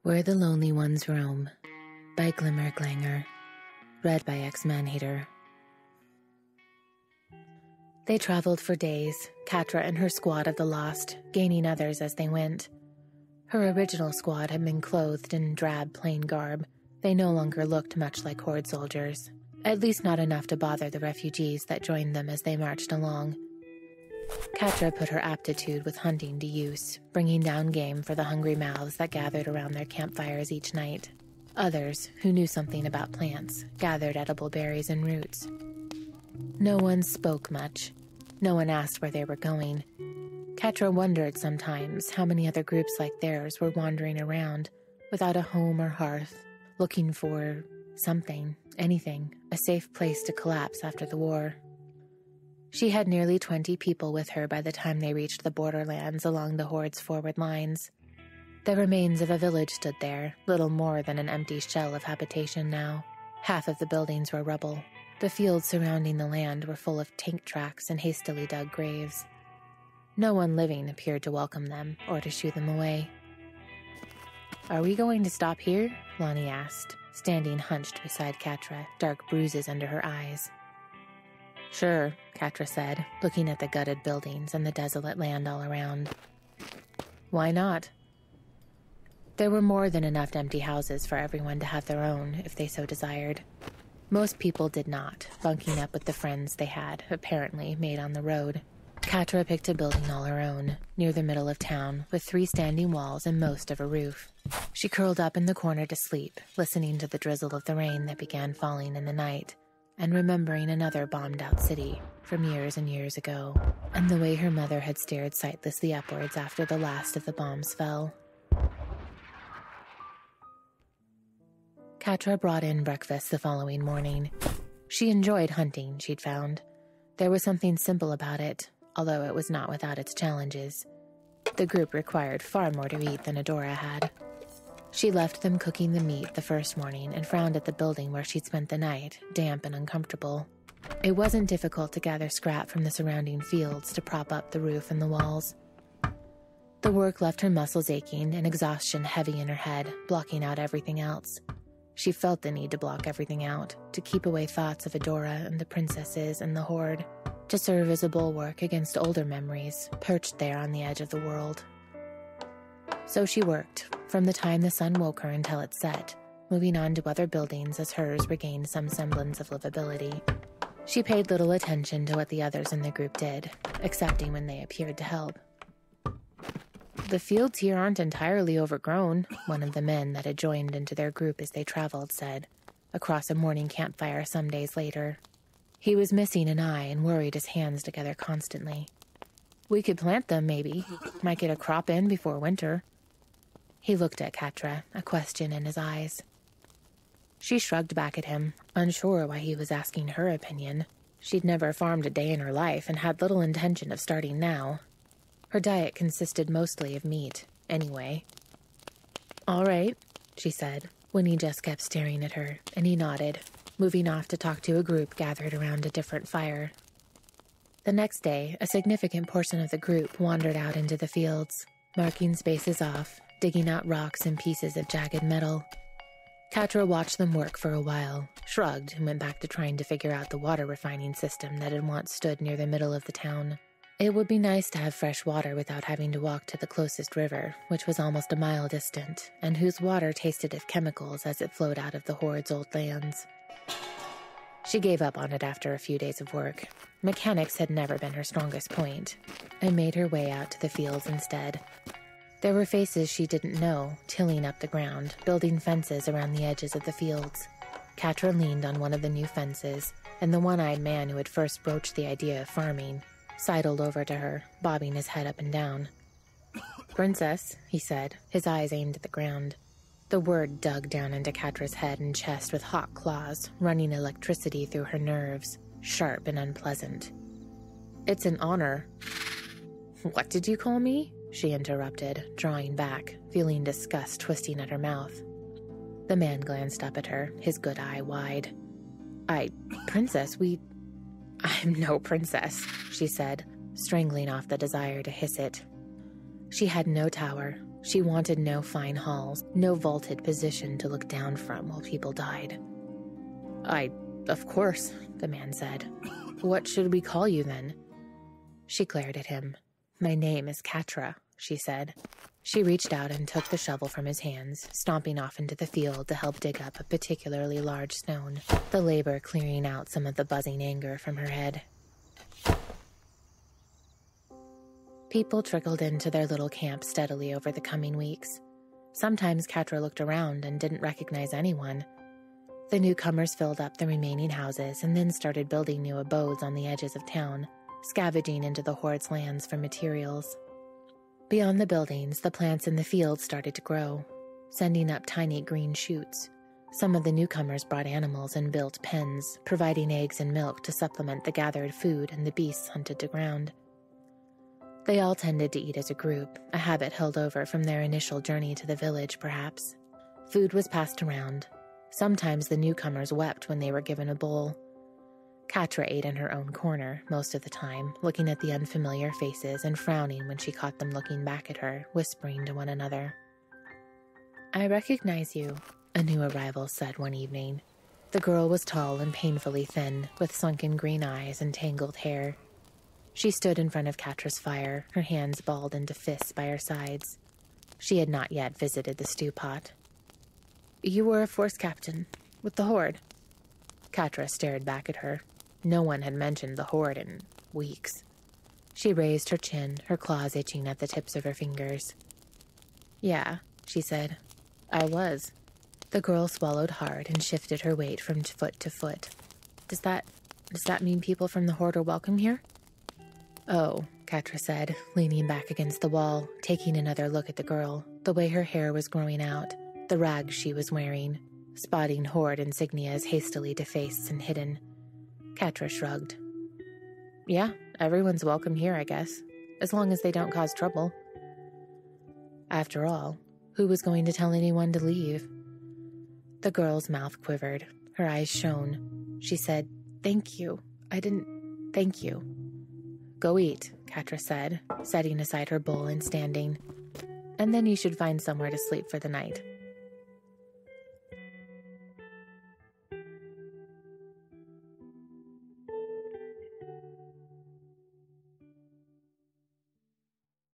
Where the Lonely Ones Roam by Glimmerglanger. Read by Exmanhater. They traveled for days, Catra and her squad of the Lost, gaining others as they went. Her original squad had been clothed in drab, plain garb. They no longer looked much like Horde soldiers, at least not enough to bother the refugees that joined them as they marched along. Catra put her aptitude with hunting to use, bringing down game for the hungry mouths that gathered around their campfires each night. Others, who knew something about plants, gathered edible berries and roots. No one spoke much. No one asked where they were going. Catra wondered sometimes how many other groups like theirs were wandering around, without a home or hearth, looking for something, anything, a safe place to collapse after the war. She had nearly 20 people with her by the time they reached the borderlands along the Horde's forward lines. The remains of a village stood there, little more than an empty shell of habitation now. Half of the buildings were rubble. The fields surrounding the land were full of tank tracks and hastily dug graves. No one living appeared to welcome them or to shoo them away. "Are we going to stop here?" Lonnie asked, standing hunched beside Catra, dark bruises under her eyes. "Sure," Catra said, looking at the gutted buildings and the desolate land all around. "Why not?" There were more than enough empty houses for everyone to have their own, if they so desired. Most people did not, bunking up with the friends they had, apparently, made on the road. Catra picked a building all her own, near the middle of town, with 3 standing walls and most of a roof. She curled up in the corner to sleep, listening to the drizzle of the rain that began falling in the night, and remembering another bombed-out city from years and years ago, and the way her mother had stared sightlessly upwards after the last of the bombs fell. Catra brought in breakfast the following morning. She enjoyed hunting, she'd found. There was something simple about it, although it was not without its challenges. The group required far more to eat than Adora had. She left them cooking the meat the first morning and frowned at the building where she'd spent the night, damp and uncomfortable. It wasn't difficult to gather scrap from the surrounding fields to prop up the roof and the walls. The work left her muscles aching and exhaustion heavy in her head, blocking out everything else. She felt the need to block everything out, to keep away thoughts of Adora and the princesses and the Horde, to serve as a bulwark against older memories, perched there on the edge of the world. So she worked, from the time the sun woke her until it set, moving on to other buildings as hers regained some semblance of livability. She paid little attention to what the others in the group did, excepting when they appeared to help. "The fields here aren't entirely overgrown," one of the men that had joined into their group as they traveled said, across a morning campfire some days later. He was missing an eye and worried his hands together constantly. "We could plant them, maybe. Might get a crop in before winter." He looked at Catra, a question in his eyes. She shrugged back at him, unsure why he was asking her opinion. She'd never farmed a day in her life and had little intention of starting now. Her diet consisted mostly of meat, anyway. "All right," she said, when he just kept staring at her, and he nodded, moving off to talk to a group gathered around a different fire. The next day, a significant portion of the group wandered out into the fields, marking spaces off, digging out rocks and pieces of jagged metal. Catra watched them work for a while, shrugged, and went back to trying to figure out the water refining system that had once stood near the middle of the town. It would be nice to have fresh water without having to walk to the closest river, which was almost a mile distant, and whose water tasted of chemicals as it flowed out of the Horde's old lands. She gave up on it after a few days of work. Mechanics had never been her strongest point, and made her way out to the fields instead. There were faces she didn't know, tilling up the ground, building fences around the edges of the fields. Catra leaned on one of the new fences, and the one-eyed man who had first broached the idea of farming sidled over to her, bobbing his head up and down. "Princess," he said, his eyes aimed at the ground. The word dug down into Catra's head and chest with hot claws, running electricity through her nerves, sharp and unpleasant. "It's an honor." "What did you call me?" she interrupted, drawing back, feeling disgust twisting at her mouth. The man glanced up at her, his good eye wide. Princess, "I'm no princess," she said, strangling off the desire to hiss it. She had no tower. She wanted no fine halls, no vaulted position to look down from while people died. Of course, the man said. What should we call you then? She glared at him. My name is Catra, she said. She reached out and took the shovel from his hands, stomping off into the field to help dig up a particularly large stone, the labor clearing out some of the buzzing anger from her head. People trickled into their little camp steadily over the coming weeks. Sometimes Catra looked around and didn't recognize anyone. The newcomers filled up the remaining houses and then started building new abodes on the edges of town, scavenging into the Horde's lands for materials. Beyond the buildings, the plants in the fields started to grow, sending up tiny green shoots. Some of the newcomers brought animals and built pens, providing eggs and milk to supplement the gathered food and the beasts hunted to ground. They all tended to eat as a group, a habit held over from their initial journey to the village, perhaps. Food was passed around. Sometimes the newcomers wept when they were given a bowl. Catra ate in her own corner most of the time, looking at the unfamiliar faces and frowning when she caught them looking back at her, whispering to one another. I recognize you, a new arrival said one evening. The girl was tall and painfully thin, with sunken green eyes and tangled hair. She stood in front of Catra's fire, her hands balled into fists by her sides. She had not yet visited the stew pot. You were a force captain, with the Horde. Catra stared back at her. No one had mentioned the Horde in weeks. She raised her chin, her claws itching at the tips of her fingers. Yeah, she said. I was. The girl swallowed hard and shifted her weight from foot to foot. Does that mean people from the Horde are welcome here? Oh, Catra said, leaning back against the wall, taking another look at the girl, the way her hair was growing out, the rags she was wearing, spotting Horde insignias hastily defaced and hidden. Catra shrugged. Yeah, everyone's welcome here, I guess, as long as they don't cause trouble. After all, who was going to tell anyone to leave? The girl's mouth quivered, her eyes shone. She said, Thank you. Thank you. Go eat, Catra said, setting aside her bowl and standing. And then you should find somewhere to sleep for the night.